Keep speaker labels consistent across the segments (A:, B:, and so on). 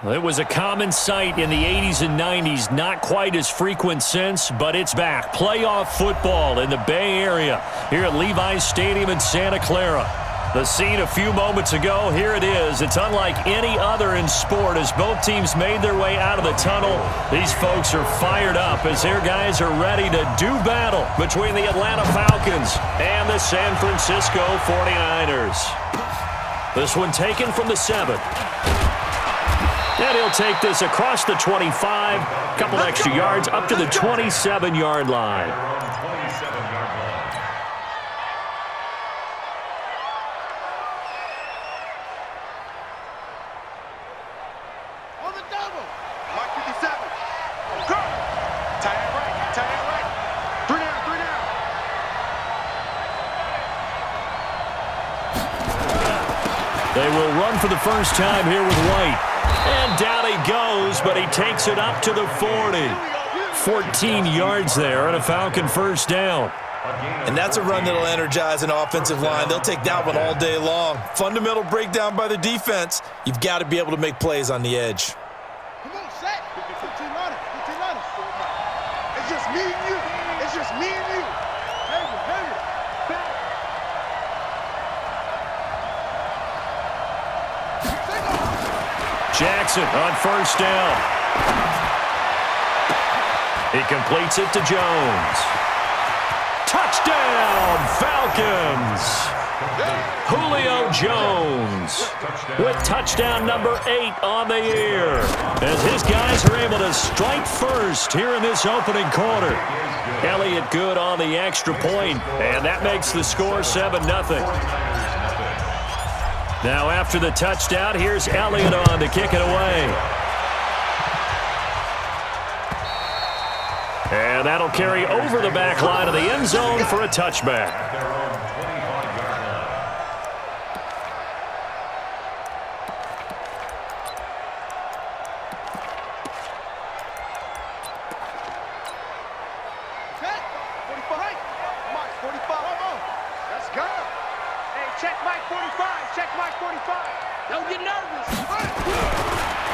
A: It was a common sight in the 80s and 90s, not quite as frequent since, but it's back. Playoff football in the Bay Area here at Levi's Stadium in Santa Clara. The scene a few moments ago, here it is. It's unlike any other in sport as both teams made their way out of the tunnel. These folks are fired up as their guys are ready to do battle between the Atlanta Falcons and the San Francisco 49ers. This one taken from the 7. And he'll take this across the 25, a couple extra yards up to the 27-yard line.
B: On the double. Mark 57. Go. Tight end right. Tight end right. 3 down. 3 down.
A: They will run for the first time here with White. And down he goes, but he takes it up to the 40. 14 yards there and a Falcon first down.
C: And that's a run that'll energize an offensive line. They'll take that one all day long. Fundamental breakdown by the defense. You've got to be able to make plays on the edge.
B: Come on, set. 15 runners. It's just me and you. It's just me and you. Hey, back.
A: Jackson on first down. He completes it to Jones. Touchdown, Falcons! Julio Jones with touchdown number 8 on the year as his guys are able to strike first here in this opening quarter. Elliott good on the extra point, and that makes the score 7-0. Now after the touchdown, here's Elliott on to kick it away. And that'll carry over the back line of the end zone for a touchback.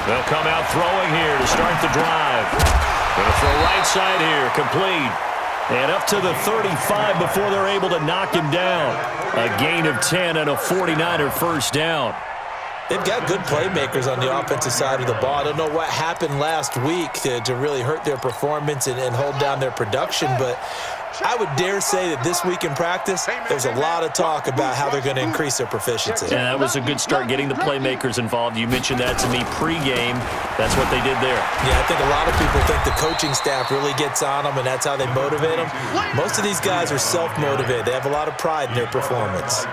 A: They'll come out throwing here to start the drive. Going to throw right side here, complete. And up to the 35 before they're able to knock him down. A gain of 10 and a 49er first down.
C: They've got good playmakers on the offensive side of the ball. I don't know what happened last week to really hurt their performance and hold down their production, but I would dare say that this week in practice, there's a lot of talk about how they're going to increase their proficiency.
A: Yeah, that was a good start getting the playmakers involved. You mentioned that to me pregame. That's what they did there.
C: Yeah, I think a lot of people think the coaching staff really gets on them, and that's how they motivate them. Most of these guys are self-motivated. They have a lot of pride in their performance.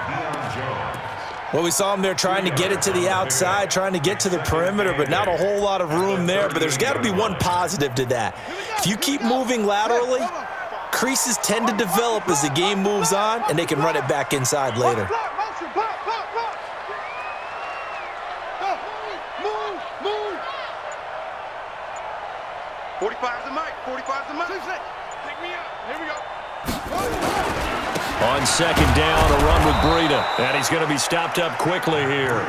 C: Well, we saw them there trying to get it to the outside, trying to get to the perimeter, but not a whole lot of room there. But there's got to be one positive to that. If you keep moving laterally, creases tend to develop as the game moves on, and they can run it back inside later.
B: Move. 45's the mic. 45's the mic. Pick me up. Here we go.
A: On second down, a run with Breida. And he's going to be stopped up quickly here.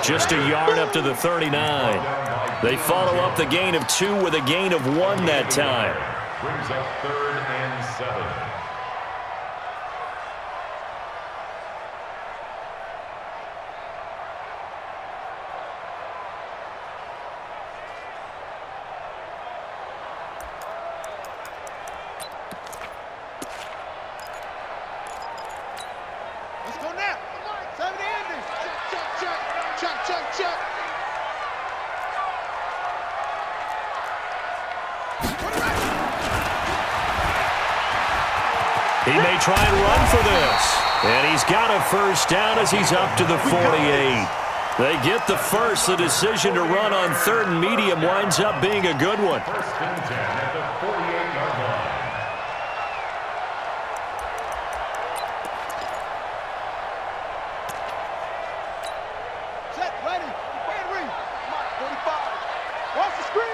A: Just a yard up to the 39. They follow up the gain of 2 with a gain of 1 that time.
D: Brings up 3rd and 7.
B: Let's go now. 70 Andrews. Check.
A: He may try and run for this. And he's got a first down as he's up to the 48. They get the first. The decision to run on 3rd and medium winds up being a good one.
D: 1st and 10 at the 48-yard line.
B: Set, ready. And read. Mark 45. Watch the screen.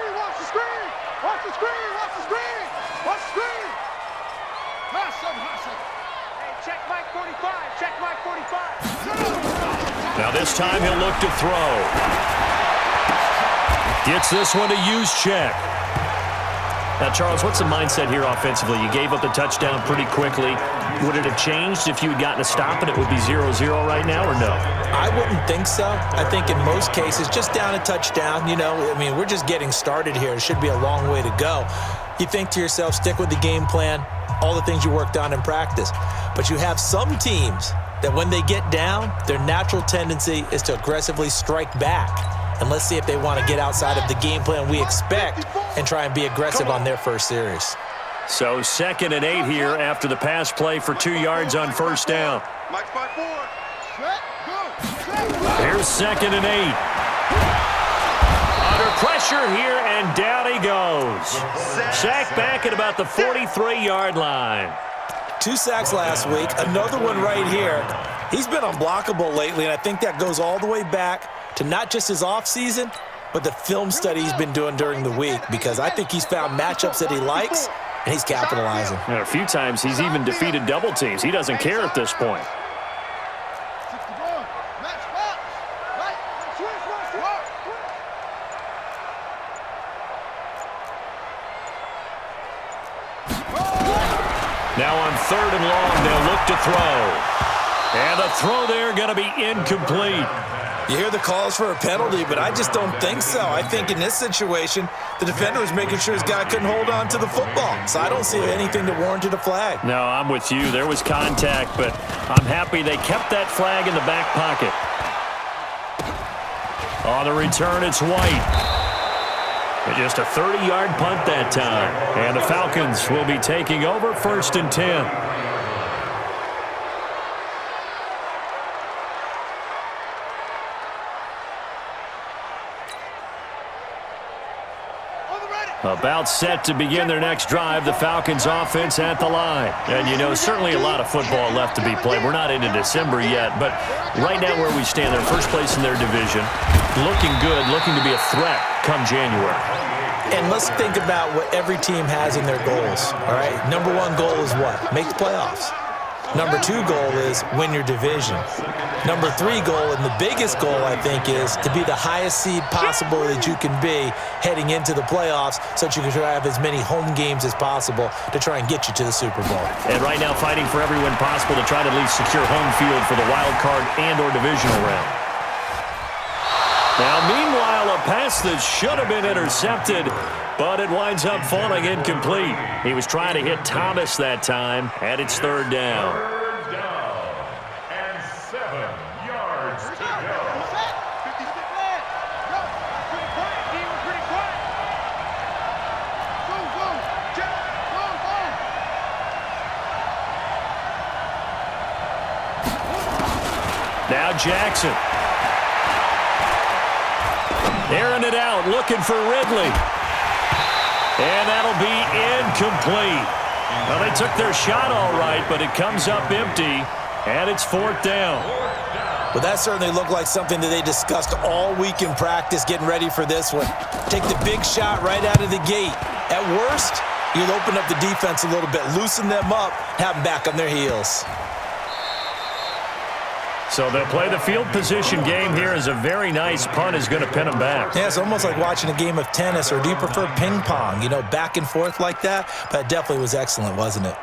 B: Hey, check Mike 45.
A: Now this time he'll look to throw. Gets this one to use check. Now, Charles, what's the mindset here offensively? You gave up the touchdown pretty quickly. Would it have changed if you had gotten a stop and it would be 0-0 right now, or no?
C: I wouldn't think so. I think in most cases, just down a touchdown, we're just getting started here. It should be a long way to go. You think to yourself, stick with the game plan, all the things you worked on in practice. But you have some teams that when they get down, their natural tendency is to aggressively strike back. And let's see if they want to get outside of the game plan we expect and try and be aggressive on their first series.
A: So 2nd and 8 here after the pass play for 2 yards on first down. Here's 2nd and 8. Under pressure here, and down he goes. Sacked back at about the 43-yard line.
C: 2 sacks last week, another one right here. He's been unblockable lately, and I think that goes all the way back to not just his offseason, but the film study he's been doing during the week, because I think he's found matchups that he likes, and he's capitalizing.
A: A few times he's even defeated double teams. He doesn't care at this point. Now on 3rd and long, they'll look to throw. And the throw there going to be incomplete.
C: You hear the calls for a penalty, but I just don't think so. I think in this situation, the defender was making sure his guy couldn't hold on to the football. So I don't see anything that warranted a flag.
A: No, I'm with you. There was contact, but I'm happy they kept that flag in the back pocket. On the return, it's White. Just a 30-yard punt that time. And the Falcons will be taking over 1st and 10. About set to begin their next drive, the Falcons offense at the line. And, certainly a lot of football left to be played. We're not into December yet, but right now where we stand, they're first place in their division. Looking good, looking to be a threat come January.
C: And let's think about what every team has in their goals, all right? Number 1 goal is what? Make the playoffs. Number 2 goal is win your division. Number 3 goal, and the biggest goal, I think, is to be the highest seed possible that you can be heading into the playoffs so that you can try to have as many home games as possible to try and get you to the Super Bowl.
A: And right now fighting for every win possible to try to at least secure home field for the wild card and or divisional round. Now, meanwhile, a pass that should have been intercepted, but it winds up falling incomplete. He was trying to hit Thomas that time, and it's 3rd down.
D: 3rd down and 7 yards to go.
A: Now Jackson. Airing it out, looking for Ridley. And that'll be incomplete. Well, they took their shot all right, but it comes up empty, and it's 4th down.
C: Well, that certainly looked like something that they discussed all week in practice getting ready for this one. Take the big shot right out of the gate. At worst, you'll open up the defense a little bit, loosen them up, have them back on their heels.
A: So they'll play the field position game here as a very nice punt is going to pin them back.
C: Yeah, it's almost like watching a game of tennis, or do you prefer ping pong? Back and forth like that? But it definitely was excellent, wasn't it?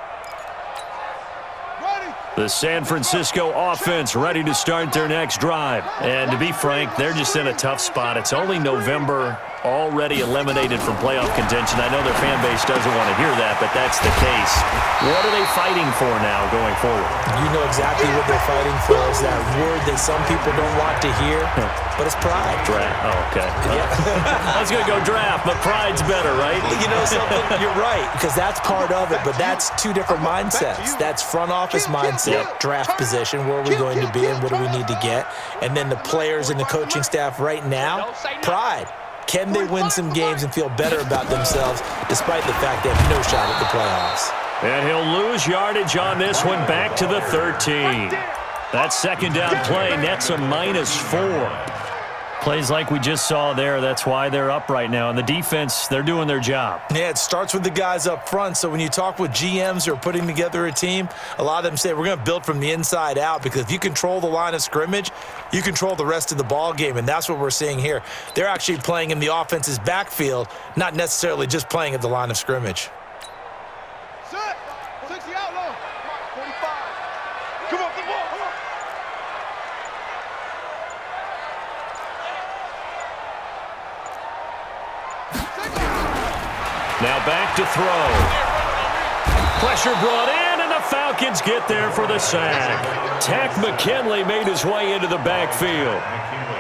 A: The San Francisco offense ready to start their next drive. And to be frank, they're just in a tough spot. It's only November, already eliminated from playoff contention. I know their fan base doesn't want to hear that, but that's the case. What are they fighting for now going forward?
C: You know exactly what they're fighting for. Is that word that some people don't want to hear, but it's pride.
A: Draft. Oh, okay. I was going to go draft, but pride's better, right?
C: You know something? You're right, because that's part of it, but that's 2 different mindsets. That's front office mindset, draft position, where are we going to be and what do we need to get? And then the players and the coaching staff right now, pride. Can they win some games and feel better about themselves despite the fact they have no shot at the playoffs?
A: And he'll lose yardage on this one, back to the 13. That 2nd down play nets a -4. Plays like we just saw there, that's why they're up right now. And the defense, they're doing their job.
C: Yeah, it starts with the guys up front. So when you talk with GMs who are putting together a team, a lot of them say we're going to build from the inside out, because if you control the line of scrimmage, you control the rest of the ball game, and that's what we're seeing here. They're actually playing in the offense's backfield, not necessarily just playing at the line of scrimmage.
B: Set. 60 outlaw. 45. Come on, come on.
A: Now back to throw. Pressure brought in, and the Falcons get there for the sack. Tack McKinley made his way into the backfield.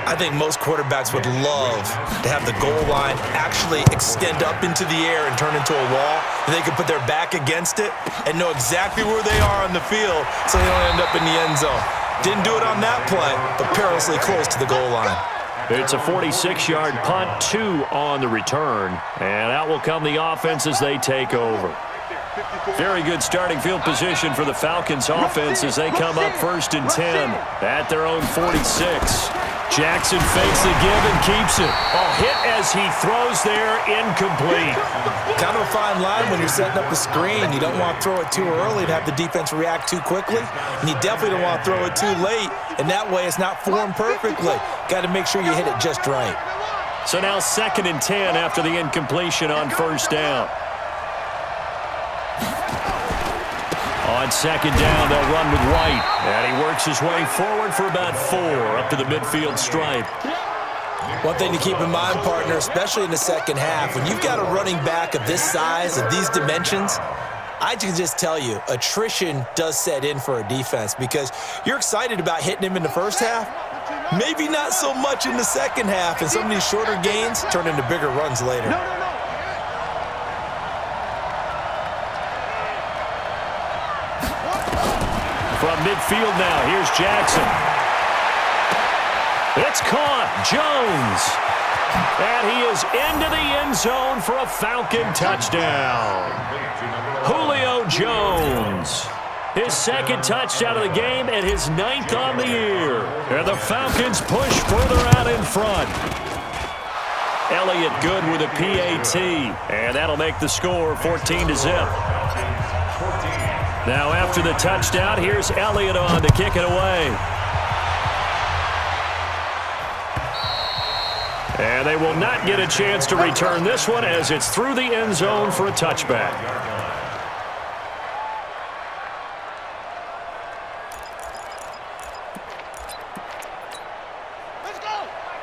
C: I think most quarterbacks would love to have the goal line actually extend up into the air and turn into a wall, and they could put their back against it and know exactly where they are on the field so they don't end up in the end zone. Didn't do it on that play, but perilously close to the goal line.
A: It's a 46-yard punt, 2 on the return, and out will come the offense as they take over. Very good starting field position for the Falcons offense as they come up 1st and 10 at their own 46. Jackson fakes the give and keeps it. A hit as he throws there, incomplete.
C: Kind of a fine line when you're setting up a screen. You don't want to throw it too early to have the defense react too quickly, and you definitely don't want to throw it too late, and that way it's not formed perfectly. Got to make sure you hit it just right.
A: So now 2nd and 10 after the incompletion on 1st down. On 2nd down, they'll run with White. And he works his way forward for about 4 up to the midfield stripe.
C: One thing to keep in mind, partner, especially in the second half, when you've got a running back of this size, of these dimensions, I can just tell you, attrition does set in for a defense, because you're excited about hitting him in the first half, maybe not so much in the second half, and some of these shorter gains turn into bigger runs later.
A: From midfield now, here's Jackson. It's caught. Jones. And he is into the end zone for a Falcon touchdown. Julio Jones. His 2nd touchdown of the game and his 9th on the year. And the Falcons push further out in front. Elliott good with a PAT. And that'll make the score 14-0. Now after the touchdown, here's Elliott on to kick it away. And they will not get a chance to return this one as it's through the end zone for a touchback.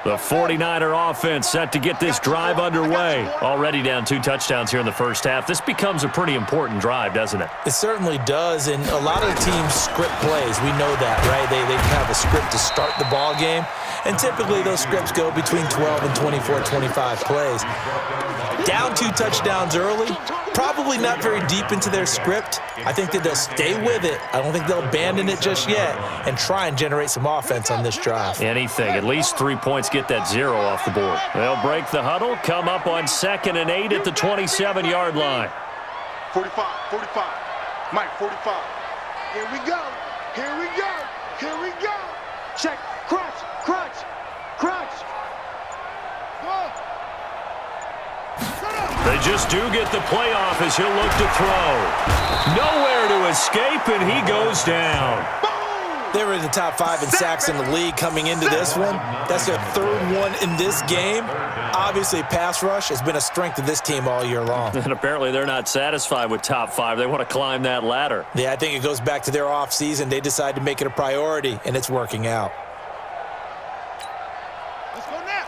A: The 49er offense set to get this drive underway. Already down 2 touchdowns here in the first half. This becomes a pretty important drive, doesn't it?
C: It certainly does, and a lot of the teams script plays. We know that, right? They have a script to start the ball game, and typically those scripts go between 12 and 24, 25 plays. Down 2 touchdowns early, probably not very deep into their script. I think that they'll stay with it. I don't think they'll abandon it just yet and try and generate some offense on this drive.
A: Anything. At least 3 points, get that 0 off the board. They'll break the huddle, come up on 2nd and 8 at the 27-yard line.
B: 45, 45. Mike, 45. Here we go. Here we go. Here we go. Check. Crunch. Crunch. Crunch. Go.
A: They just do get the playoff as he'll look to throw. Nowhere to escape, and he goes down.
C: They were in the top 5 in sacks in the league coming into this one. That's their 3rd one in this game. Obviously, pass rush has been a strength of this team all year long.
A: And apparently they're not satisfied with top 5. They want to climb that ladder.
C: Yeah, I think it goes back to their offseason. They decided to make it a priority, and it's working out.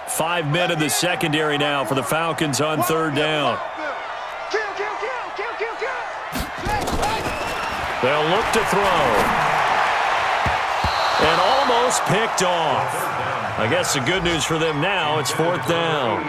A: 5 men in the secondary now for the Falcons on 3rd down. They'll look to throw. And almost picked off. I guess the good news for them now, it's 4th down.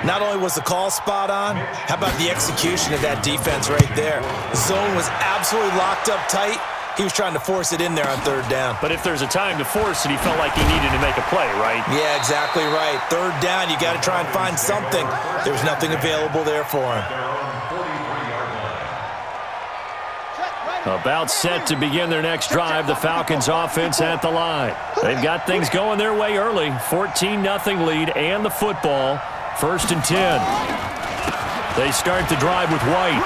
C: Not only was the call spot on, how about the execution of that defense right there? The zone was absolutely locked up tight. He was trying to force it in there on 3rd down.
A: But if there's a time to force it, he felt like he needed to make a play, right?
C: Yeah, exactly right. 3rd down, you got to try and find something. There was nothing available there for him.
A: About set to begin their next drive, the Falcons offense at the line. They've got things going their way early. 14-0 lead and the football. 1st and 10. They start the drive with White.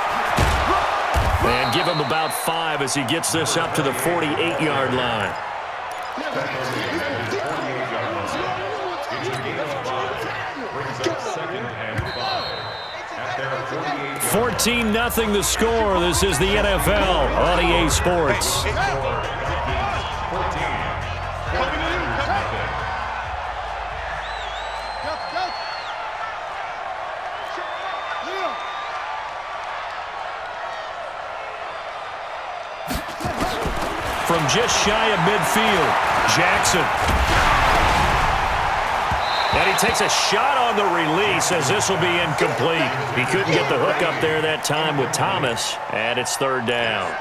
A: And give him about 5 as he gets this up to the 48-yard line. 14-0 the score. This is the NFL on EA Sports. From just shy of midfield, Jackson. And he takes a shot on the release as this will be incomplete. He couldn't get the hook up there that time with Thomas, and it's 3rd down.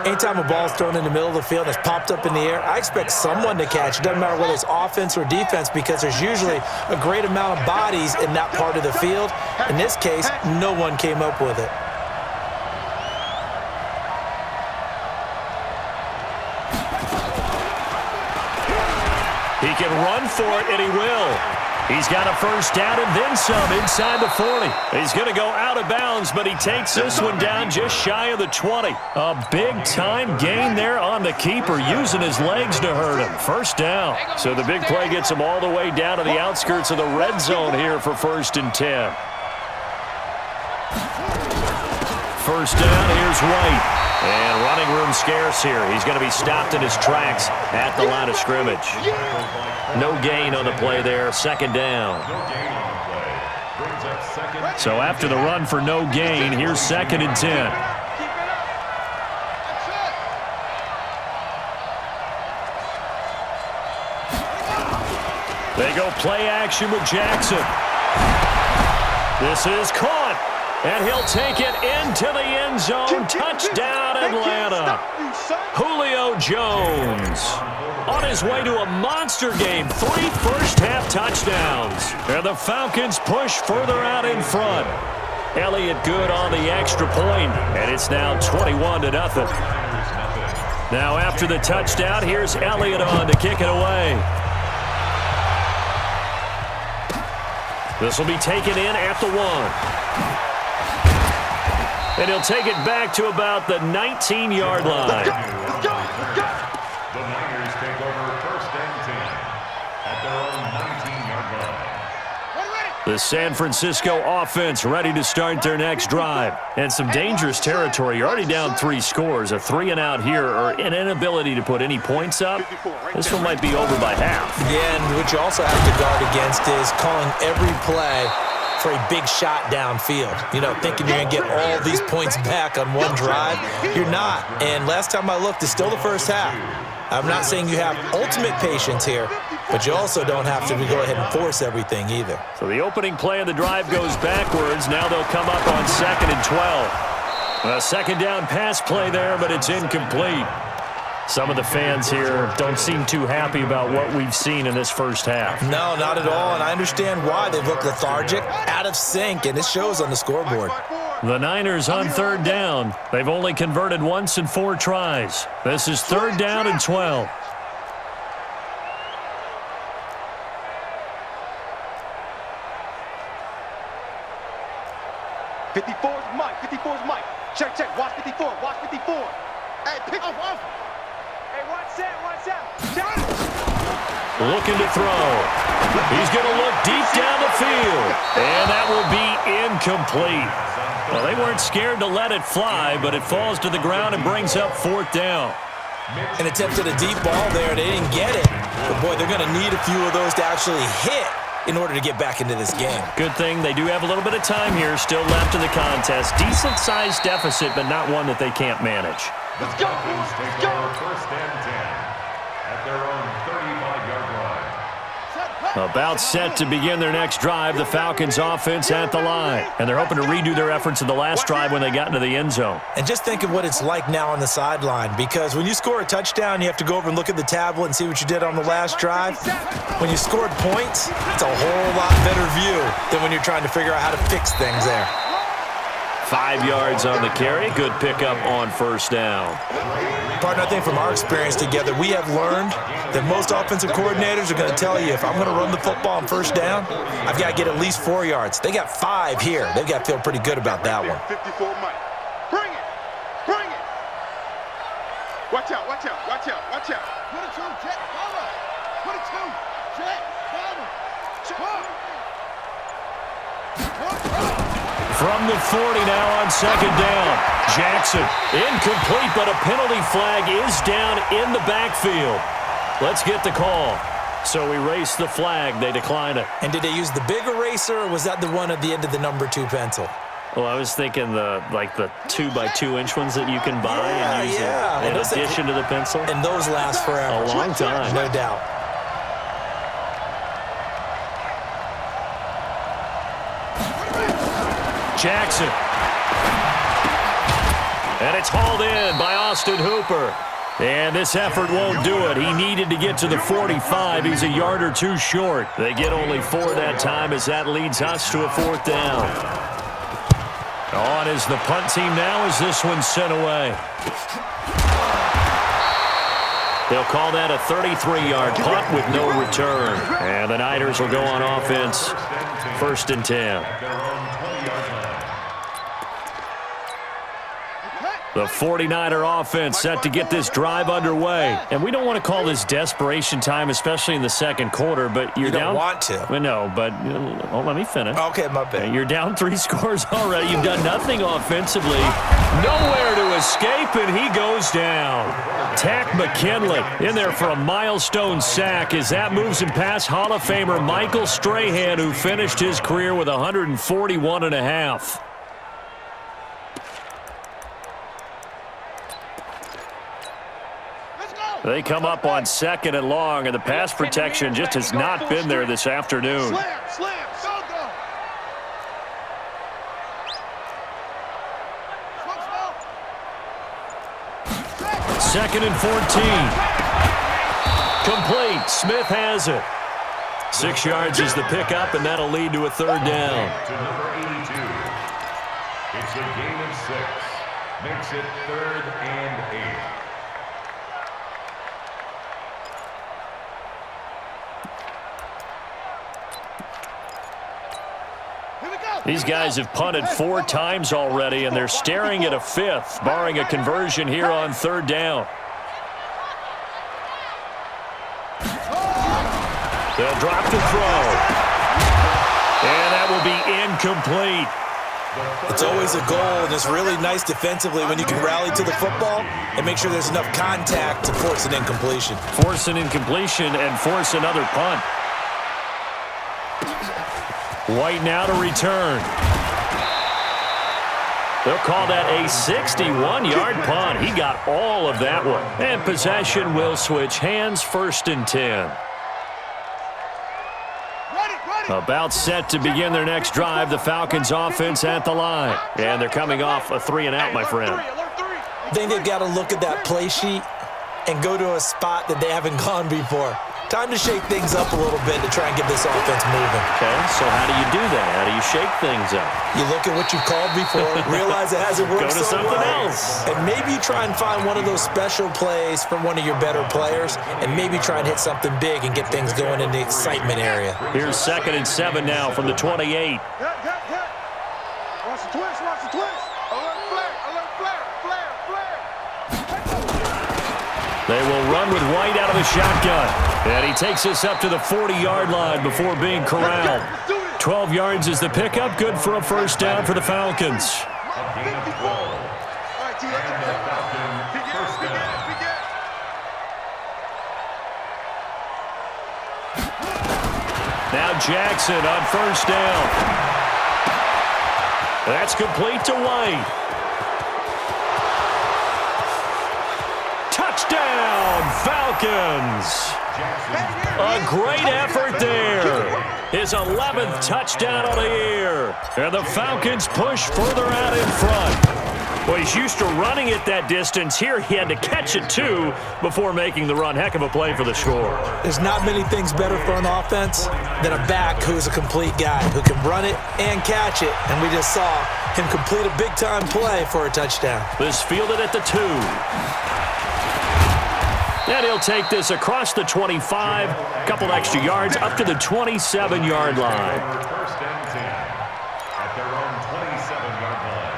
C: Anytime a ball's thrown in the middle of the field and it's popped up in the air, I expect someone to catch. It doesn't matter whether it's offense or defense because there's usually a great amount of bodies in that part of the field. In this case, no one came up with it.
A: He can run for it, and he will. He's got a 1st down and then some inside the 40. He's going to go out of bounds, but he takes this one down just shy of the 20. A big-time gain there on the keeper, using his legs to hurt him. 1st down. So the big play gets him all the way down to the outskirts of the red zone here for 1st and 10. 1st down, here's White. And running room scarce here. He's going to be stopped in his tracks at the line of scrimmage. No gain on the play there. 2nd down. So after the run for no gain, here's 2nd and 10. They go play action with Jackson. This is caught. And he'll take it into the end zone. Touchdown, Atlanta. Julio Jones on his way to a monster game. 3 first-half touchdowns. And the Falcons push further out in front. Elliott good on the extra point, and it's now 21-0. Now after the touchdown, here's Elliott on to kick it away. This will be taken in at the 1. And he'll take it back to about the 19-yard line.
D: The Niners take over 1st and 10 at their own 19-yard line.
A: The San Francisco offense ready to start their next drive. And some dangerous territory. You're already down 3 scores. A 3-and-out here or an inability to put any points up. This one might be over by half.
C: Yeah, and what you also have to guard against is calling every play for a big shot downfield. You know, thinking you're going to get all these points back on one drive. You're not. And last time I looked, it's still the 1st half. I'm not saying you have ultimate patience here, but you also don't have to go ahead and force everything either.
A: So the opening play of the drive goes backwards. Now they'll come up on 2nd and 12. A 2nd down pass play there, but it's incomplete. Some of the fans here don't seem too happy about what we've seen in this 1st half.
C: No, not at all, and I understand why. They've looked lethargic, out of sync, and it shows on the scoreboard.
A: The Niners on 3rd down. They've only converted once in 4 tries. This is 3rd down and 12.
B: Mike. 54's Mike. Check. Watch 54. Watch 54. Hey, pick off. Hey, watch that.
A: Looking to throw. He's going to look deep down the field. And that will be incomplete. Well, they weren't scared to let it fly, but it falls to the ground and brings up 4th down.
C: An attempt at a deep ball there. They didn't get it. But, boy, they're going to need a few of those to actually hit in order to get back into this game.
A: Good thing they do have a little bit of time here still left in the contest. Decent-sized deficit, but not one that they can't manage.
D: The Falcons take over 1st and 10 at their own 35-yard line.
A: About set to begin their next drive, the Falcons offense at the line. And they're hoping to redo their efforts in the last drive when they got into the end zone.
C: And just think of what it's like now on the sideline, because when you score a touchdown, you have to go over and look at the tablet and see what you did on the last drive. When you scored points, it's a whole lot better view than when you're trying to figure out how to fix things there.
A: 5 yards on the carry. Good pickup on first down.
C: Partner, I think from our experience together, we have learned that most offensive coordinators are going to tell you, if I'm going to run the football on first down, I've got to get at least 4 yards. They got 5 here. They've got to feel pretty good about that one.
B: 54 Mike. Bring it. Bring it. Watch out, watch out, watch out, watch out. Put it to Jet, cover. Put it to Jet, cover.
A: From the 40 now on second down. Jackson, incomplete, but a penalty flag is down in the backfield. Let's get the call. So we race the flag. They decline it.
C: And did they use the big eraser, or was that the one at the end of the number 2 pencil?
A: Well, I was thinking the 2x2-inch ones that you can buy and use in addition to the pencil.
C: And those last forever.
A: A long time.
C: No doubt.
A: Jackson. And it's hauled in by Austin Hooper. And this effort won't do it. He needed to get to the 45. He's a yard or 2 short. They get only 4 that time as that leads us to a 4th down. On is the punt team now as this one's sent away. They'll call that a 33-yard punt with no return. And the Niners will go on offense. 1st and 10. The 49er offense set to get this drive underway. And we don't want to call this desperation time, especially in the second quarter, but you're down.
C: You don't want to.
A: Well, no, but let me finish.
C: Okay, my bad.
A: You're down 3 scores already. You've done nothing offensively. Nowhere to escape, and he goes down. Tack McKinley in there for a milestone sack as that moves him past Hall of Famer Michael Strahan, who finished his career with 141.5. They come up on 2nd and long, and the pass protection just has not been there this afternoon.
B: Slam, go, go.
A: 2nd and 14. Complete. Smith has it. 6 yards is the pickup, and that'll lead to a 3rd down.
D: To number 82. It's a gain of 6. Makes it 3rd and 8.
A: These guys have punted 4 times already, and they're staring at a 5th, barring a conversion here on 3rd down. They'll drop the throw. And that will be incomplete.
C: It's always a goal, and it's really nice defensively when you can rally to the football and make sure there's enough contact to force an incompletion.
A: Force an incompletion and force another punt. White now to return. They'll call that a 61-yard punt. He got all of that one. And possession will switch hands. 1st and 10. About set to begin their next drive. The Falcons offense at the line. And they're coming off a 3-and-out, my friend.
C: I think they've got to look at that play sheet and go to a spot that they haven't gone before. Time to shake things up a little bit to try and get this offense moving.
A: Okay, so how do you do that? How do you shake things up?
C: You look at what you've called before, realize it hasn't worked
A: Go to
C: so
A: something
C: well,
A: else.
C: and maybe try and find one of those special plays from one of your better players, and maybe try and hit something big and get things going in the excitement area.
A: Here's 2nd and 7 now from the 28.
B: Watch the twist, watch the twist. Alert flare.
A: They will run with White out of the shotgun. And he takes us up to the 40-yard line before being corralled. 12 yards is the pickup. Good for a 1st down for the Falcons.
D: A gain of 12. And the Falcons 1st down.
A: Now Jackson on 1st down. That's complete to White. Touchdown, Falcons. A great effort there. His 11th touchdown of the year. And the Falcons push further out in front. Well, he's used to running it that distance. Here he had to catch it, too, before making the run. Heck of a play for the score.
C: There's not many things better for an offense than a back who's a complete guy, who can run it and catch it. And we just saw him complete a big-time play for a touchdown.
A: This fielded at the 2. And he'll take this across the 25, a couple extra yards, up to the 27-yard line.
D: First and 10 at their own 27-yard line.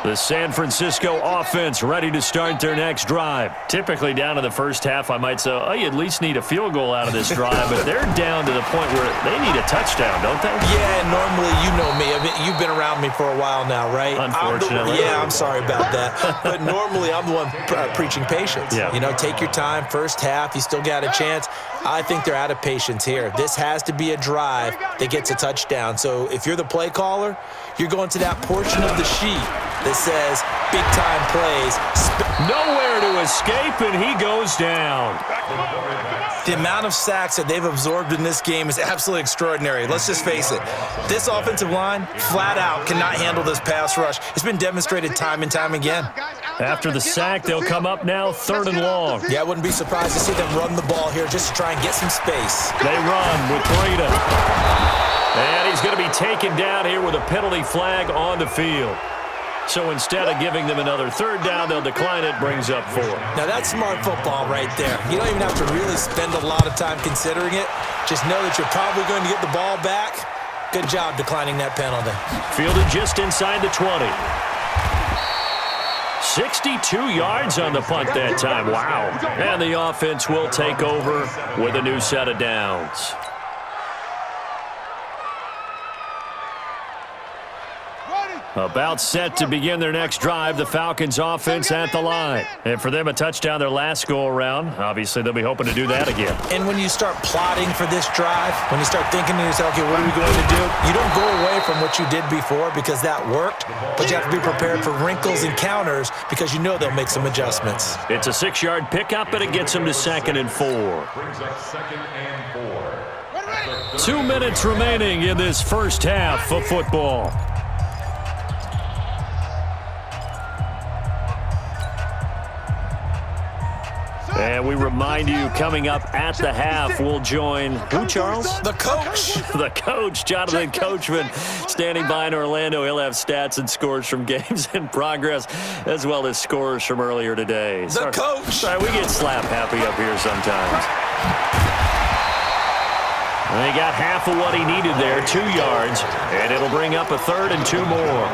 A: The San Francisco offense ready to start their next drive. Typically down to the first half, I might say, oh, you at least need a field goal out of this drive, but they're down to the point where they need a touchdown, don't they?
C: Yeah, normally, you know me. I mean, you've been around me for a while now, right?
A: Unfortunately.
C: I'm sorry about that. But normally, I'm the one preaching patience.
A: Yeah.
C: You know, take your time. First half, you still got a chance. I think they're out of patience here. This has to be a drive that gets a touchdown. So if you're the play caller, you're going to that portion of the sheet that says big-time plays.
A: Nowhere to escape, and he goes down.
C: The amount of sacks that they've absorbed in this game is absolutely extraordinary. Let's just face it. This offensive line, flat out, cannot handle this pass rush. It's been demonstrated time and time again.
A: After the sack, they'll come up now 3rd and long.
C: Yeah, I wouldn't be surprised to see them run the ball here just to try and get some space.
A: They run with Breida. And he's going to be taken down here with a penalty flag on the field. So instead of giving them another 3rd down, they'll decline it, brings up 4.
C: Now that's smart football right there. You don't even have to really spend a lot of time considering it. Just know that you're probably going to get the ball back. Good job declining that penalty.
A: Fielded just inside the 20. 62 yards on the punt that time. Wow. And the offense will take over with a new set of downs. About set to begin their next drive, the Falcons offense at the line. And for them, a touchdown their last go-around. Obviously, they'll be hoping to do that again.
C: And when you start plotting for this drive, when you start thinking to yourself, okay, what are we going to do? You don't go away from what you did before because that worked, but you have to be prepared for wrinkles and counters because you know they'll make some adjustments.
A: It's a 6-yard pickup, and it gets them to 2nd and 4.
D: Brings up 2nd and 4.
A: 2 minutes remaining in this first half of football. And we remind you, coming up at the half, we'll join who, Charles?
C: The coach.
A: The coach, Jonathan Coachman, standing by in Orlando. He'll have stats and scores from games in progress, as well as scores from earlier today.
C: The coach.
A: Sorry, we get slap happy up here sometimes. And he got half of what he needed there, 2 yards, and it'll bring up a 3rd and 2 more.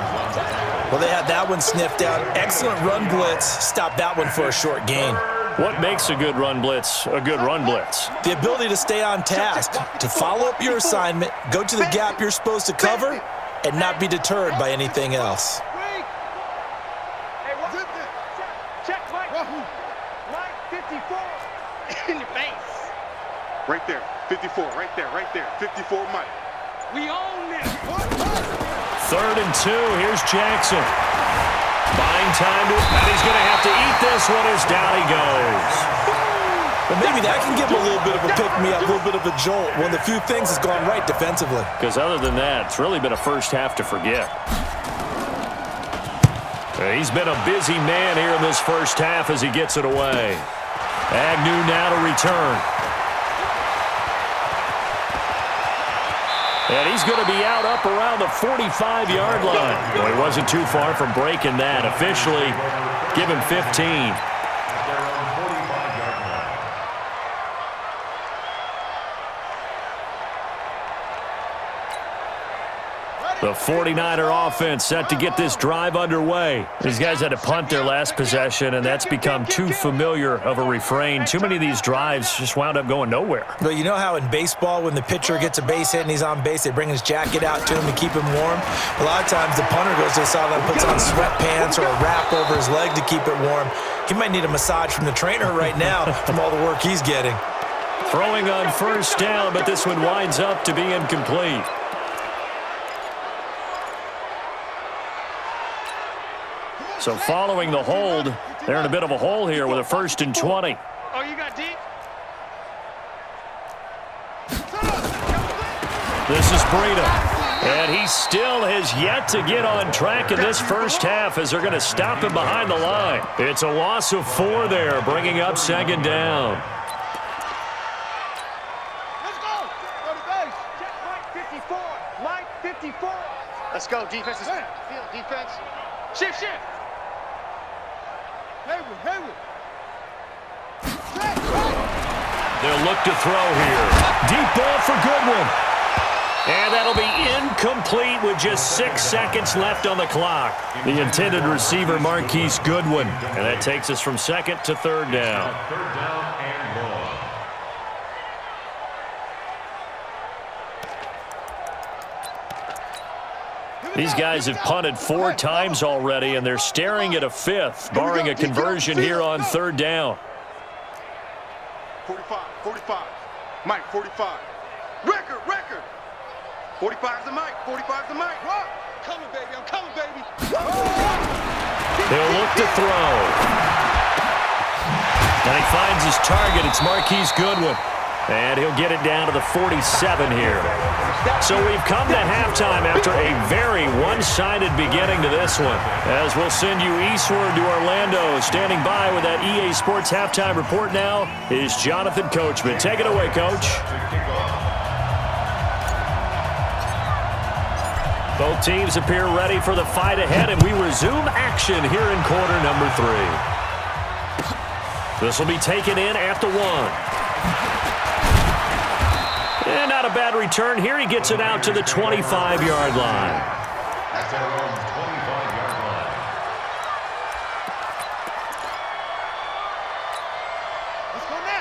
C: Well, they had that one sniffed out. Excellent run blitz. Stopped that one for a short gain.
A: What makes a good run blitz a good run blitz?
C: The ability to stay on task, to follow up your assignment, go to the gap you're supposed to cover, and not be deterred by anything else.
B: Check, Mike. Mike, 54. In your face. Right there, 54, right there, 54, Mike. We own this.
A: 3rd and 2, here's Jackson. Buying time, and he's going to have to eat this one as down he goes.
C: Well, maybe that can give him a little bit of a pick-me-up, a little bit of a jolt. One of the few things has gone right defensively.
A: Because other than that, it's really been a first half to forget. He's been a busy man here in this first half as he gets it away. Agnew now to return. And he's going to be out up around the 45-yard line. Well, he wasn't too far from breaking that. Officially, give him 15. The 49er offense set to get this drive underway. These guys had to punt their last possession, and that's become too familiar of a refrain. Too many of these drives just wound up going nowhere.
C: But you know how in baseball, when the pitcher gets a base hit and he's on base, they bring his jacket out to him to keep him warm? A lot of times the punter goes to the sideline, puts on sweatpants or a wrap over his leg to keep it warm. He might need a massage from the trainer right now from all the work he's getting.
A: Throwing on first down, but this one winds up to be incomplete. So following the hold, they're in a bit of a hole here with a 1st and 20.
B: Oh, you got deep?
A: This is Breida. And he still has yet to get on track in this first half as they're going to stop him behind the line. It's a loss of 4 there, bringing up second down.
B: Let's go. Go to base. Check Mike 54. Mike 54. Let's go. Defense is field. Defense. Shift. Hayward.
A: They'll look to throw here. Deep ball for Goodwin. And that'll be incomplete with just 6 seconds left on the clock. The intended receiver, Marquise Goodwin. And that takes us from second to third down.
D: Third down and long.
A: These guys have punted 4 times already, and they're staring at a 5th, barring a conversion here on third down.
B: 45. Mike 45. Record. 45's the Mike. What? I'm coming, baby.
A: They'll look to throw. And he finds his target. It's Marquise Goodwin. And he'll get it down to the 47 here. So we've come to halftime after a very one-sided beginning to this one. As we'll send you eastward to Orlando. Standing by with that EA Sports halftime report now is Jonathan Coachman. Take it away, Coach. Both teams appear ready for the fight ahead, and we resume action here in quarter number 3. This will be taken in at the 1. And not a bad return here. He gets it out to the 25-yard line.
D: That's their own 25-yard line.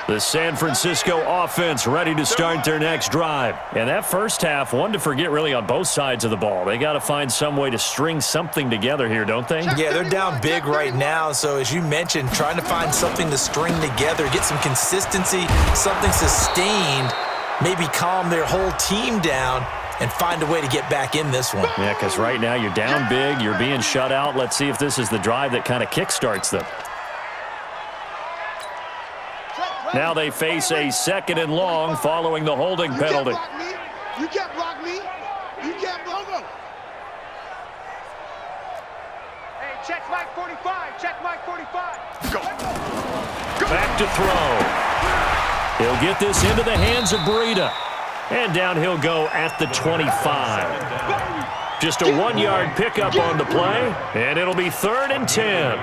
A: The San Francisco offense ready to start their next drive. And that first half, one to forget really on both sides of the ball. They got to find some way to string something together here, don't they?
C: Yeah, they're down big right now. So as you mentioned, trying to find something to string together, get some consistency, something sustained, maybe calm their whole team down and find a way to get back in this one.
A: Yeah, because right now you're down big, you're being shut out. Let's see if this is the drive that kind of kickstarts them. Now they face a 2nd and long following the holding penalty.
B: You can't block me. Go. Hey, check Mike 45. Go.
A: Back to throw. He'll get this into the hands of Breida. And down he'll go at the 25. Just a 1-yard pickup on the play, and it'll be 3rd and 10.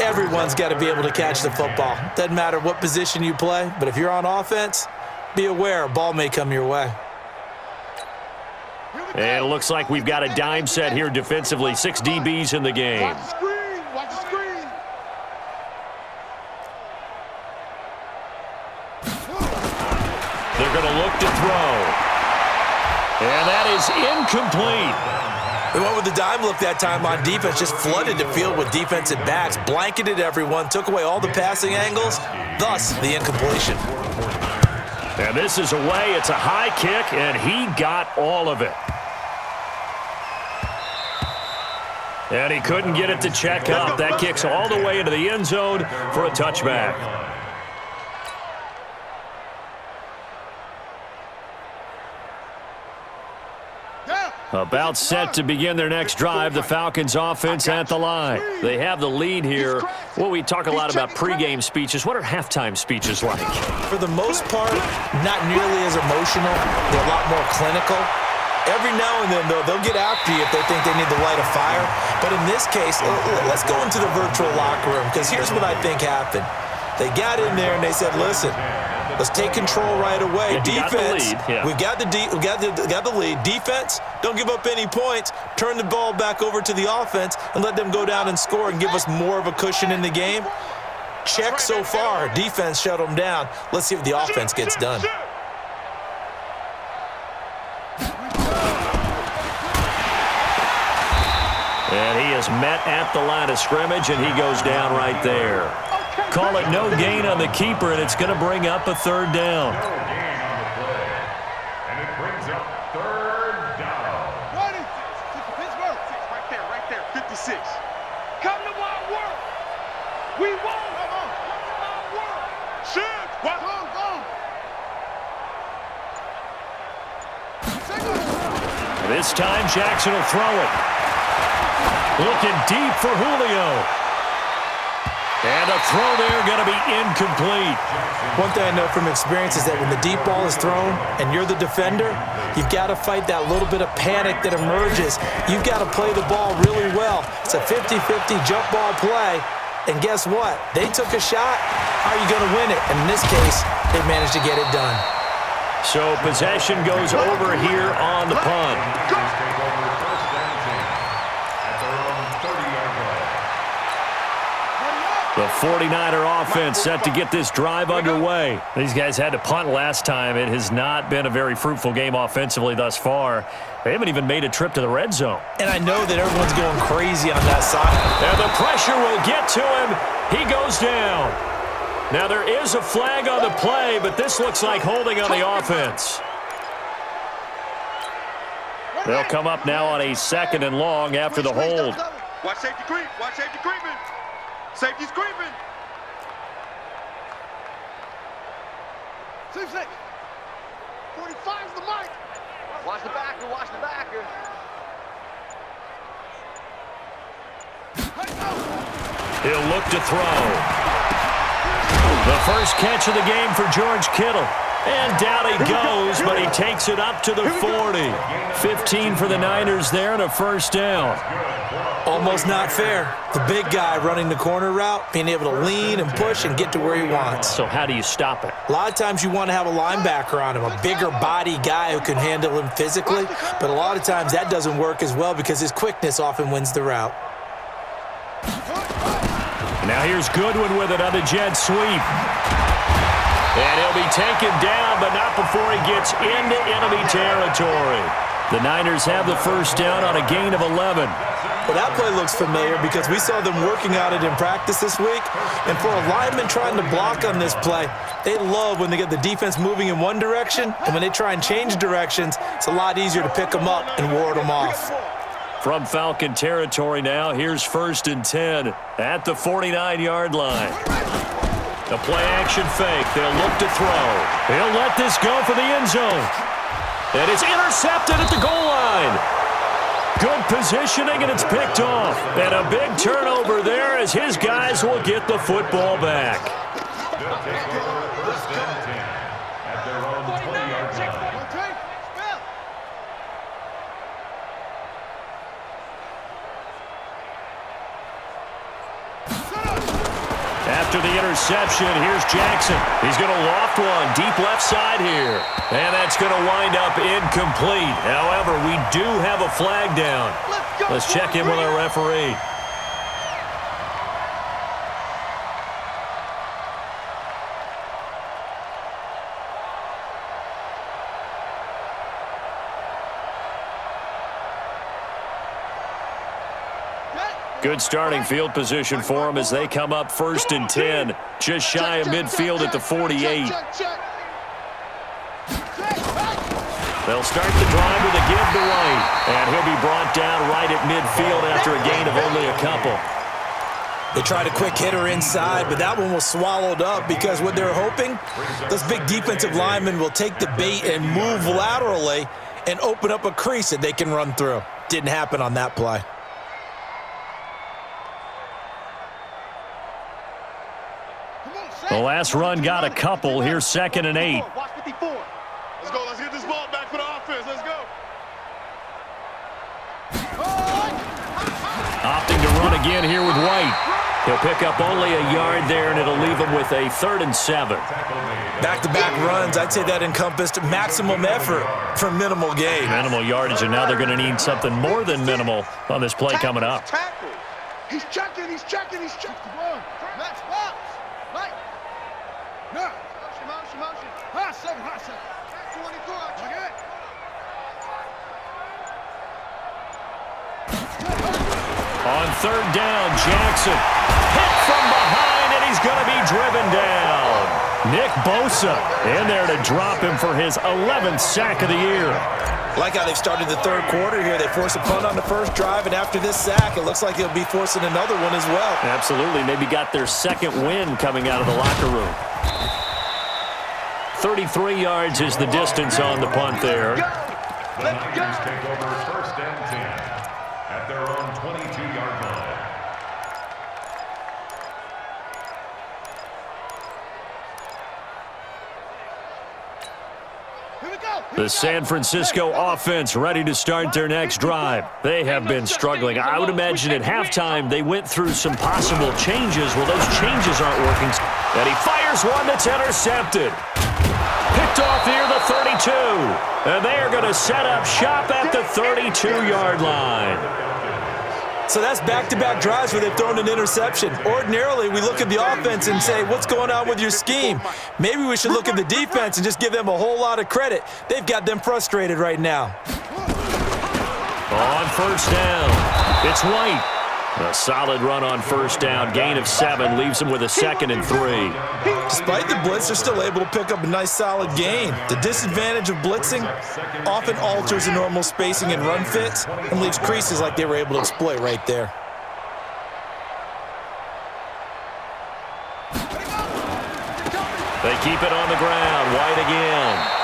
C: Everyone's got to be able to catch the football. Doesn't matter what position you play, but if you're on offense, be aware a ball may come your way.
A: And it looks like we've got a dime set here defensively. 6 DBs in the game.
B: Watch the screen.
A: They're going to look to throw. And that is incomplete.
C: They went with the dime look that time on defense, just flooded the field with defensive backs, blanketed everyone, took away all the passing angles, thus the incompletion.
A: And this is away. It's a high kick, and he got all of it. And he couldn't get it to check up. That kicks all the way into the end zone for a touchback. About set to begin their next drive, the Falcons offense at the line. They have the lead here. Well, we talk a lot about pregame speeches. What are halftime speeches like?
C: For the most part, not nearly as emotional. They're a lot more clinical. Every now and then, though, they'll get after you if they think they need to light a fire. But in this case, let's go into the virtual locker room, because here's what I think happened. They got in there and they said, listen, let's take control right away. Defense, we've got the lead. Defense, don't give up any points. Turn the ball back over to the offense and let them go down and score and give us more of a cushion in the game. Check so far. Defense shut them down. Let's see if the offense gets done.
A: And he is met at the line of scrimmage, and he goes down right there. Call it no gain on the keeper, and it's going to bring up a 3rd down.
D: No gain on the play. And it brings up 3rd down.
B: What is this? Pittsburgh. Right there. 56. Come to my work. We won. Come to my work. Shit. What? Go.
A: This time, Jackson will throw it. Looking deep for Julio. And a throw there going to be incomplete.
C: One thing I know from experience is that when the deep ball is thrown and you're the defender, you've got to fight that little bit of panic that emerges. You've got to play the ball really well. It's a 50-50 jump ball play. And guess what? They took a shot. How are you going to win it? And in this case, they managed to get it done.
A: So possession goes over here on the punt. The 49er offense set to get this drive underway. These guys had to punt last time. It has not been a very fruitful game offensively thus far. They haven't even made a trip to the red zone.
C: And I know that everyone's going crazy on that side.
A: And the pressure will get to him. He goes down. Now there is a flag on the play, but this looks like holding on the offense. They'll come up now on a 2nd and long after the hold.
B: Watch safety creep. Watch safety creeping. Safety's creeping. 6-6. 45's the mark.
E: Watch the backer. Watch the backer.
A: He'll look to throw. The first catch of the game for George Kittle. And down he goes, but he takes it up to the 40. 15 for the Niners there and a first down.
C: Almost not fair. The big guy running the corner route, being able to lean and push and get to where he wants.
A: So how do you stop it?
C: A lot of times you want to have a linebacker on him, a bigger body guy who can handle him physically, but a lot of times that doesn't work as well because his quickness often wins the route.
A: Now here's Goodwin with it on the jet sweep. And he'll be taken down, but not before he gets into enemy territory. The Niners have the first down on a gain of 11.
C: Well, that play looks familiar because we saw them working on it in practice this week. And for a lineman trying to block on this play, they love when they get the defense moving in one direction. And when they try and change directions, it's a lot easier to pick them up and ward them off.
A: From Falcon territory now, here's 1st and 10 at the 49-yard line. The play-action fake. They'll look to throw. He'll let this go for the end zone. And it's intercepted at the goal line. Good positioning, and it's picked off. And a big turnover there as his guys will get the football back.
D: They'll take over 1st and 10 at their own 20-yard line.
A: After the interception, here's Jackson. He's going to loft one deep left side here. And that's going to wind up incomplete. However, we do have a flag down. Let's check in with our referee. Good starting field position for them as they come up 1st and 10. Just shy of midfield at the 48. They'll start the drive with a give to right. And he'll be brought down right at midfield after a gain of only a couple.
C: They tried a quick hitter inside, but that one was swallowed up because what they're hoping, those big defensive linemen will take the bait and move laterally and open up a crease that they can run through. Didn't happen on that play.
A: The last run got a couple. Here's 2nd and 8.
B: Watch 54. Let's go. Let's get this ball back for the offense. Let's go.
A: Opting to run again here with White. He'll pick up only a yard there, and it'll leave him with a 3rd and 7.
C: Back-to-back runs, I'd say that encompassed maximum effort for minimal gain.
A: Minimal yardage, and now they're going to need something more than minimal on this play coming up.
B: He's checking. He's checking. He's checking. Max box. Right. No. Motion. Hot second. 24. Check it.
A: On 3rd down, Jackson hit from behind, and he's going to be driven down. Nick Bosa in there to drop him for his 11th sack of the year.
C: Like how they've started the 3rd quarter here. They force a punt on the first drive, and after this sack, it looks like they'll be forcing another one as well.
A: Absolutely. Maybe got their 2nd win coming out of the locker room. 33 yards is the distance on the punt there.
D: The Niners take over 1st and 10 at their own 22-yard line.
A: The San Francisco offense ready to start their next drive. They have been struggling. I would imagine at halftime they went through some possible changes. Well, those changes aren't working. And he fires one that's intercepted. Picked off near the 32. And they are going to set up shop at the 32-yard line.
C: So that's back-to-back drives where they've thrown an interception. Ordinarily, we look at the offense and say, what's going on with your scheme? Maybe we should look at the defense and just give them a whole lot of credit. They've got them frustrated right now.
A: On 1st down, it's White. A solid run on 1st down. Gain of 7 leaves him with a 2nd and 3.
C: Despite the blitz, they're still able to pick up a nice solid gain. The disadvantage of blitzing often alters the normal spacing and run fits and leaves creases like they were able to exploit right there.
A: They keep it on the ground. White again.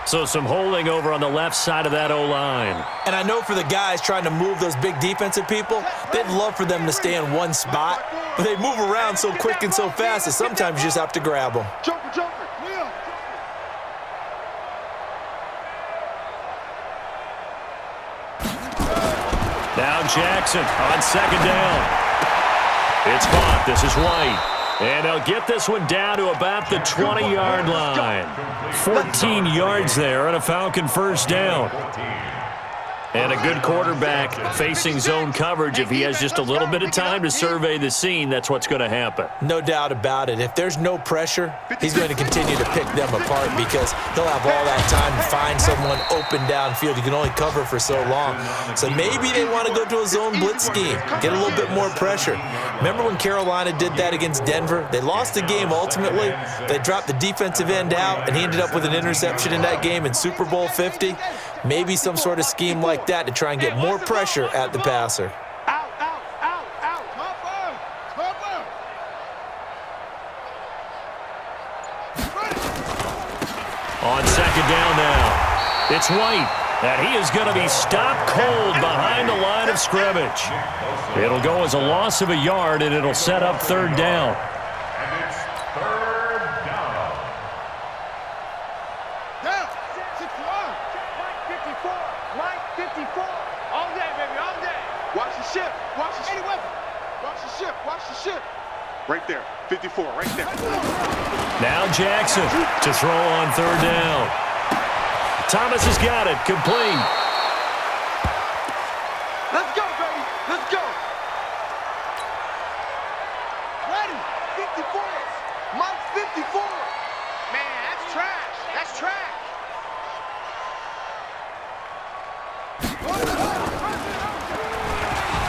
A: So some holding over on the left side of that O-line.
C: And I know for the guys trying to move those big defensive people, they'd love for them to stay in one spot, but they move around so quick and so fast that sometimes you just have to grab them.
A: Now Jackson on 2nd down. It's caught. This is White. And they'll get this one down to about the 20-yard line. 14 yards there on a Falcon 1st down. And a good quarterback facing zone coverage. If he has just a little bit of time to survey the scene, that's what's going to happen.
C: No doubt about it. If there's no pressure, he's going to continue to pick them apart because he'll have all that time to find someone open downfield. You can only cover for so long. So maybe they want to go to a zone blitz scheme, get a little bit more pressure. Remember when Carolina did that against Denver? They lost the game ultimately. They dropped the defensive end out, and he ended up with an interception in that game in Super Bowl 50. Maybe some sort of scheme like that to try and get more pressure at the passer.
A: On 2nd down now, it's White. And he is going to be stopped cold behind the line of scrimmage. It'll go as a loss of a yard, and it'll set up 3rd down.
D: And it's 3rd down.
B: Down. 61. Mike 54. Mike 54. All day, baby, all day. Watch the ship. Watch the ship. Watch the ship. Watch the ship. Right there. 54. Right there.
A: Now Jackson to throw on 3rd down. Thomas has got it. Complete.
B: Let's go, baby. Let's go. Ready. 54. Mike 54. Man, that's trash. That's trash.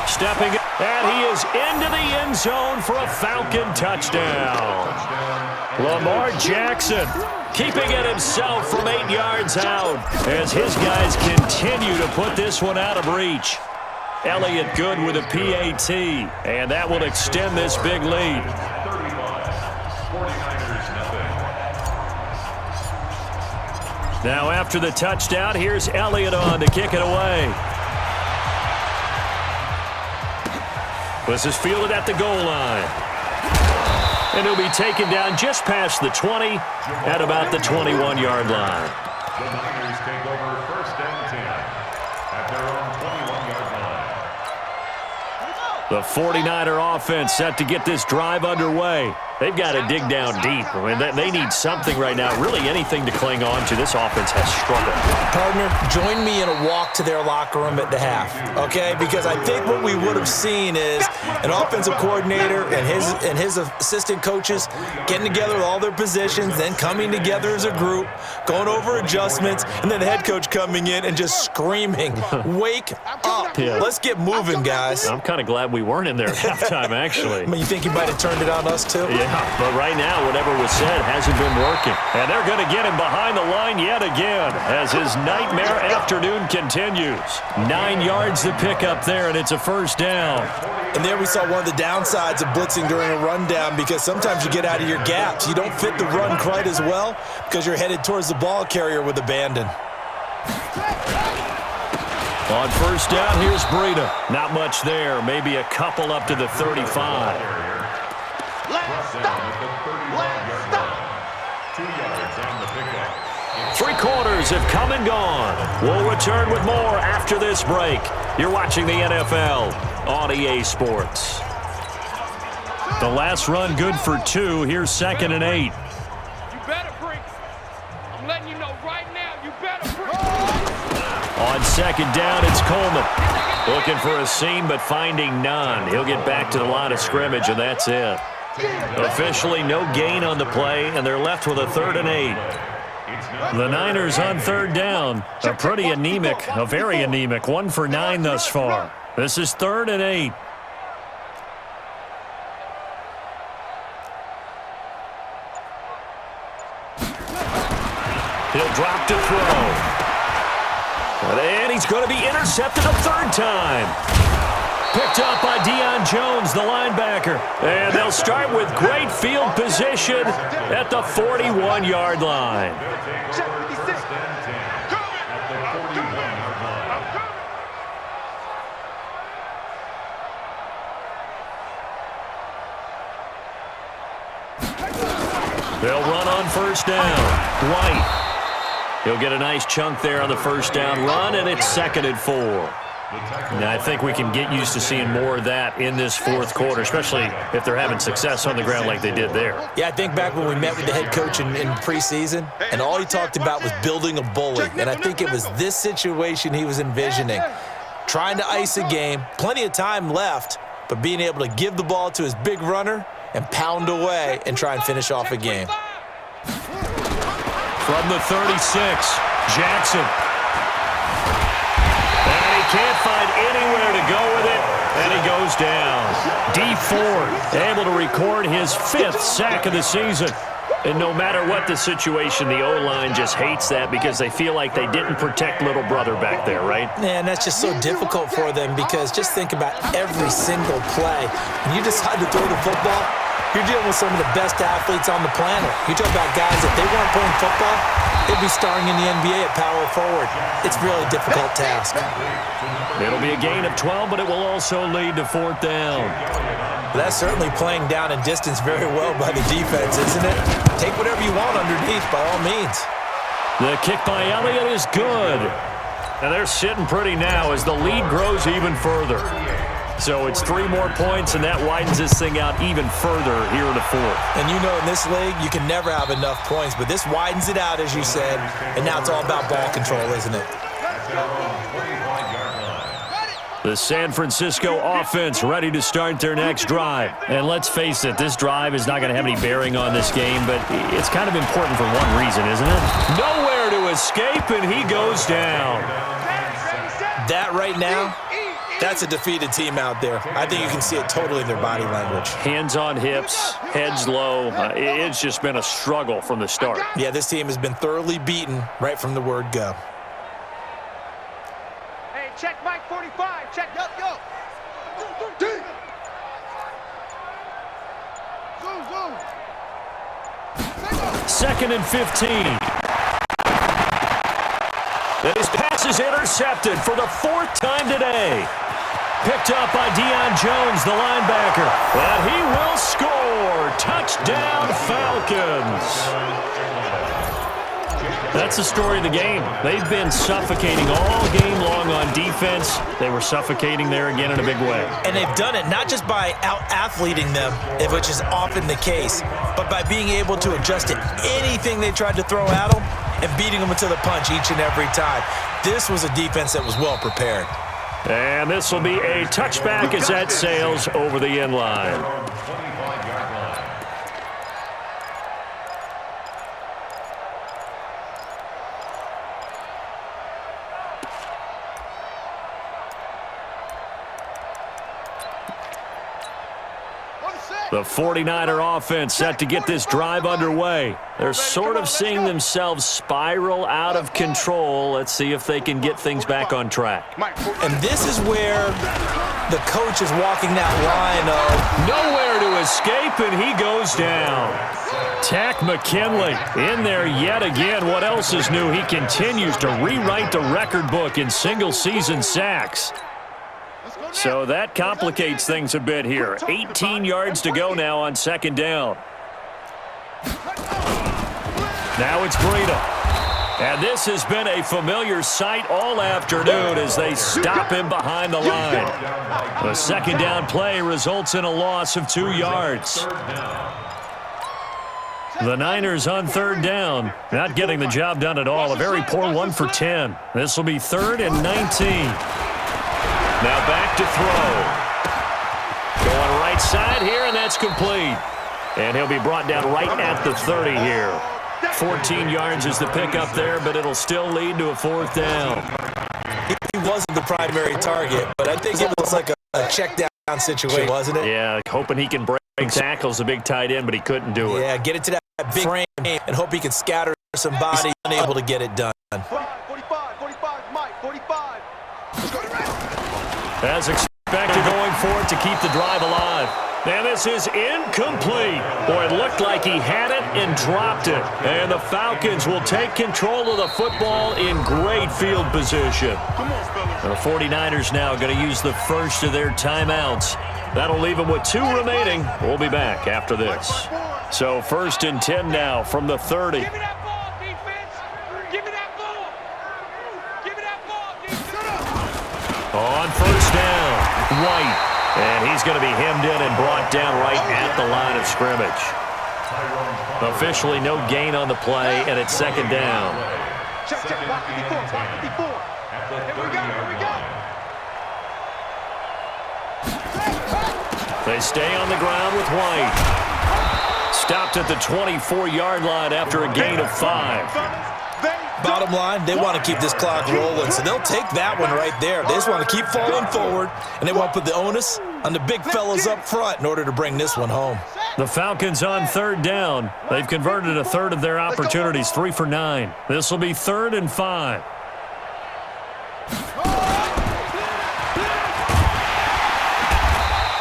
A: Stepping, and he is into the end zone for a Falcon touchdown. Lamar Jackson keeping it himself from 8 yards out as his guys continue to put this one out of reach. Elliott good with a PAT, and that will extend this big lead.
D: 49ers nothing.
A: Now after the touchdown, here's Elliott on to kick it away. This is fielded at the goal line. And he'll be taken down just past the 20 at about the 21-yard line.
D: The Niners take over 1st and 10 at their own 21-yard line.
A: The 49er offense set to get this drive underway. They've got to dig down deep. I mean, they need something right now, really anything to cling on to. This offense has struggled.
C: Partner, join me in a walk to their locker room at the half, okay? Because I think what we would have seen is an offensive coordinator and his assistant coaches getting together with all their positions, then coming together as a group, going over adjustments, and then the head coach coming in and just screaming, wake up.
A: Yeah.
C: Let's get moving, guys.
A: I'm kind of glad we weren't in there at halftime, actually.
C: I mean, you think he might have turned it on us, too?
A: Yeah, Yeah, but right now, whatever was said hasn't been working. And they're going to get him behind the line yet again as his nightmare afternoon continues. 9 yards to pick up there, and it's a first down.
C: And there we saw one of the downsides of blitzing during a rundown, because sometimes you get out of your gaps. You don't fit the run quite as well because you're headed towards the ball carrier with abandon.
A: On first down, here's Breida. Not much there. Maybe a couple up to the 35.
B: Let's stop. Let's stop.
D: 2 yards on the pickup.
A: 3 quarters have come and gone. We'll return with more after this break. You're watching the NFL on EA Sports. The last run good for 2. Here's 2nd and 8.
F: You better bring. I'm letting you know right now, you better bring.
A: On 2nd down, it's Coleman. Looking for a seam, but finding none. He'll get back to the line of scrimmage, and that's it. Officially no gain on the play, and they're left with a 3rd and 8. The Niners on 3rd down are pretty anemic, a very anemic. 1 for 9 thus far. This is 3rd and 8. He'll drop to throw. And he's going to be intercepted a 3rd time. Picked up by Deion Jones, the linebacker. And they'll start with great field position at the 41-yard line.
B: Check 56.
A: They'll run on first down. White. He'll get a nice chunk there on the first down run, and it's 2nd and 4. Now, I think we can get used to seeing more of that in this 4th quarter, especially if they're having success on the ground like they did there.
C: Yeah, I think back when we met with the head coach in preseason, and all he talked about was building a bully. And I think it was this situation he was envisioning. Trying to ice a game, plenty of time left, but being able to give the ball to his big runner and pound away and try and finish off a game.
A: From the 36, Jackson. And he can't find anywhere to go with it, and he goes down. D Ford able to record his 5th sack of the season. And no matter what the situation, the O-line just hates that because they feel like they didn't protect little brother back there, right?
C: Yeah, and that's just so difficult for them because just think about every single play. When you decide to throw the football, you're dealing with some of the best athletes on the planet. You talk about guys, if they weren't playing football, they'd be starring in the NBA at power forward. It's really a difficult task.
A: It'll be a gain of 12, but it will also lead to 4th down.
C: But that's certainly playing down in distance very well by the defense, isn't it? Take whatever you want underneath, by all means.
A: The kick by Elliott is good. And they're sitting pretty now as the lead grows even further. So it's 3 more points, and that widens this thing out even further here in the 4th. And
C: you know, in this league, you can never have enough points, but this widens it out, as you said, and now it's all about ball control, isn't it?
A: The San Francisco offense ready to start their next drive. And let's face it, this drive is not going to have any bearing on this game, but it's kind of important for one reason, isn't it? Nowhere to escape, and he goes down.
C: That right now, that's a defeated team out there. I think you can see it totally in their body language.
A: Hands on hips, heads low. It's just been a struggle from the start.
C: Yeah, this team has been thoroughly beaten right from the word go.
F: Hey, check Mike 45. Check. Go, go.
A: 2nd and 15. And his pass is intercepted for the 4th time today. Picked up by Deion Jones, the linebacker. And he will score. Touchdown, Falcons. That's the story of the game. They've been suffocating all game long on defense. They were suffocating there again in a big way.
C: And they've done it not just by out-athleting them, which is often the case, but by being able to adjust to anything they tried to throw at them and beating them to the punch each and every time. This was a defense that was well prepared.
A: And this will be a touchback as that sails over the end line. The 49er offense set to get this drive underway. They're sort of seeing themselves spiral out of control. Let's see if they can get things back on track.
C: And this is where the coach is walking that line of
A: nowhere to escape, and he goes down. Tack McKinley in there yet again. What else is new? He continues to rewrite the record book in single-season sacks. So that complicates things a bit here. 18 yards to go now on second down. Now it's Breida. And this has been a familiar sight all afternoon as they stop him behind the line. The second down play results in a loss of 2 yards. The Niners on third down, not getting the job done at all. A very poor 1 for 10. This will be 3rd and 19. Now back to throw. Going right side here, and that's complete. And he'll be brought down right at the 30 here. 14 yards is the pickup there, but it'll still lead to a 4th down.
C: He wasn't the primary target, but I think it was like a check down situation, wasn't it?
A: Yeah, hoping he can break tackles, a big tight end, but he couldn't do it.
C: Yeah, get it to that big frame and hope he can scatter some body, unable to get it done.
B: 45, Mike, 45. Let's go to Red.
A: As expected, going for it to keep the drive alive. And this is incomplete. Boy, it looked like he had it and dropped it. And the Falcons will take control of the football in great field position. The 49ers now going to use the first of their timeouts. That'll leave them with 2 remaining. We'll be back after this. So 1st and 10 now from the 30.
F: Give me that ball, defense. Give me that ball. Give me that ball, defense.
A: On first down, White. And he's going to be hemmed in and brought down right at the line of scrimmage. Officially no gain on the play, and it's second down.
B: Check, block 54, block 54. Here we go.
A: They stay on the ground with White. Stopped at the 24-yard line after a gain of 5.
C: Bottom line, they want to keep this clock rolling, so they'll take that one right there. They just want to keep falling forward, and they want to put the onus on the big fellas up front in order to bring this one home.
A: The Falcons on 3rd down. They've converted a third of their opportunities, 3 for 9. This will be 3rd and 5.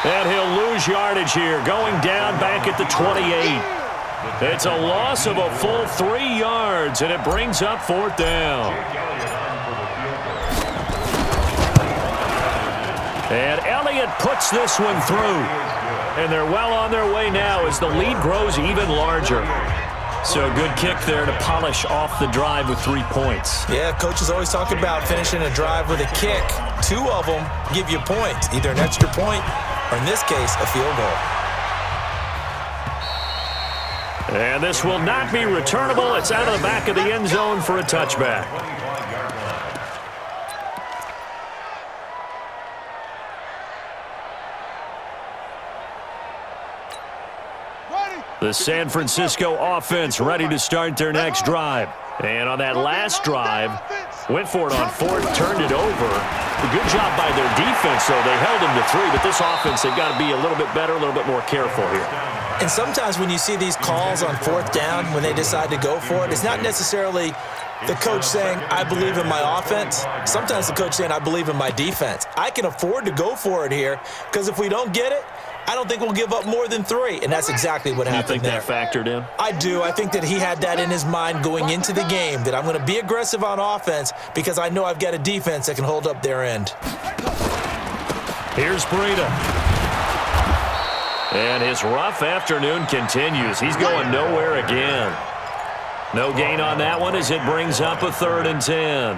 A: And he'll lose yardage here, going down back at the 28. It's a loss of a full 3 yards, and it brings up 4th down. And Elliott puts this one through. And they're well on their way now as the lead grows even larger. So good kick there to polish off the drive with 3 points.
C: Yeah, coaches always talk about finishing a drive with a kick. 2 of them give you points, either an extra point or, in this case, a field goal.
A: And this will not be returnable. It's out of the back of the end zone for a touchback. The San Francisco offense ready to start their next drive. And on that last drive, went for it on 4th, turned it over. A good job by their defense, though. They held them to 3, but this offense, they've got to be a little bit better, a little bit more careful here.
C: And sometimes when you see these calls on 4th down, when they decide to go for it, it's not necessarily the coach saying, I believe in my offense. Sometimes the coach saying, I believe in my defense. I can afford to go for it here because if we don't get it, I don't think we'll give up more than 3, and that's exactly what happened there.
A: You think that factored in?
C: I do. I think that he had that in his mind going into the game, that I'm going to be aggressive on offense because I know I've got a defense that can hold up their end.
A: Here's Breida. And his rough afternoon continues. He's going nowhere again. No gain on that one as it brings up a 3rd and 10.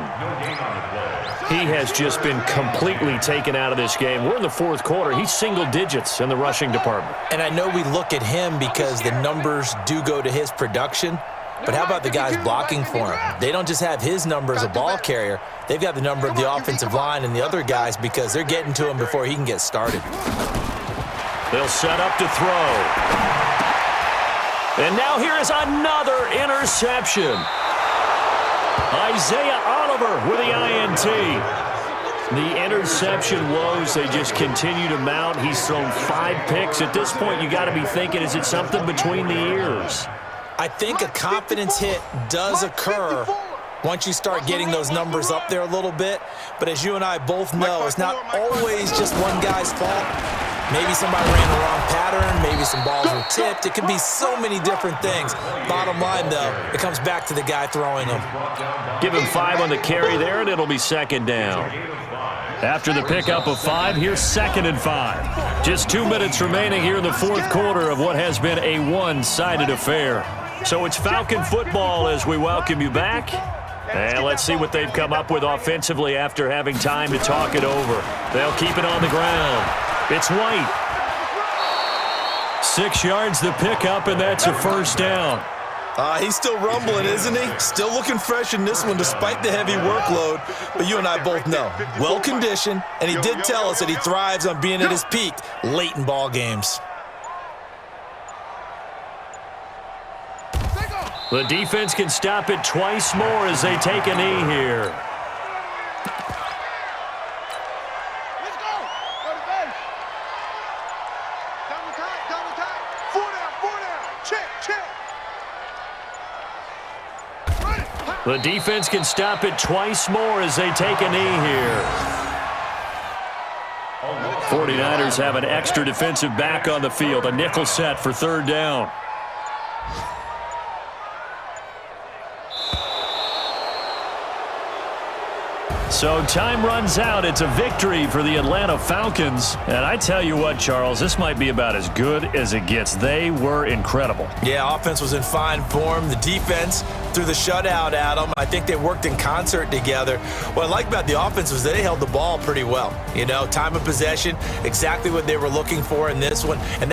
A: He has just been completely taken out of this game. We're in the 4th quarter. He's single digits in the rushing department.
C: And I know we look at him because the numbers do go to his production, but how about the guys blocking for him? They don't just have his number as a ball carrier. They've got the number of the offensive line and the other guys because they're getting to him before he can get started.
A: They'll set up to throw. And now here is another interception. Isaiah Oliver with the INT. The interception woes, they just continue to mount. He's thrown 5 picks. At this point, you got to be thinking, is it something between the ears?
C: I think a confidence hit does occur once you start getting those numbers up there a little bit. But as you and I both know, it's not always just one guy's fault. Maybe somebody ran the wrong pattern. Maybe some balls were tipped. It can be so many different things. Bottom line, though, it comes back to the guy throwing them.
A: Give him 5 on the carry there, and it'll be second down. After the pickup of 5, here's 2nd and 5. Just 2 minutes remaining here in the fourth quarter of what has been a one-sided affair. So it's Falcon football as we welcome you back. And let's see what they've come up with offensively after having time to talk it over. They'll keep it on the ground. It's White. 6 yards the pickup, and that's a first down.
C: He's still rumbling, isn't he? Still looking fresh in this one despite the heavy workload. But you and I both know, well-conditioned, and he did tell us that he thrives on being at his peak late in ball games.
A: The defense can stop it twice more as they take a knee here.
B: Let's go. Go to base. Double tight, double tight. 4 down. Check, check. Run it.
A: The defense can stop it twice more as they take a knee here. 49ers have an extra defensive back on the field, a nickel set for 3rd down. So time runs out. It's a victory for the Atlanta Falcons. And I tell you what, Charles, this might be about as good as it gets. They were incredible.
C: Yeah, offense was in fine form. The defense threw the shutout at them. I think they worked in concert together. What I like about the offense was they held the ball pretty well. You know, time of possession, exactly what they were looking for in this one. And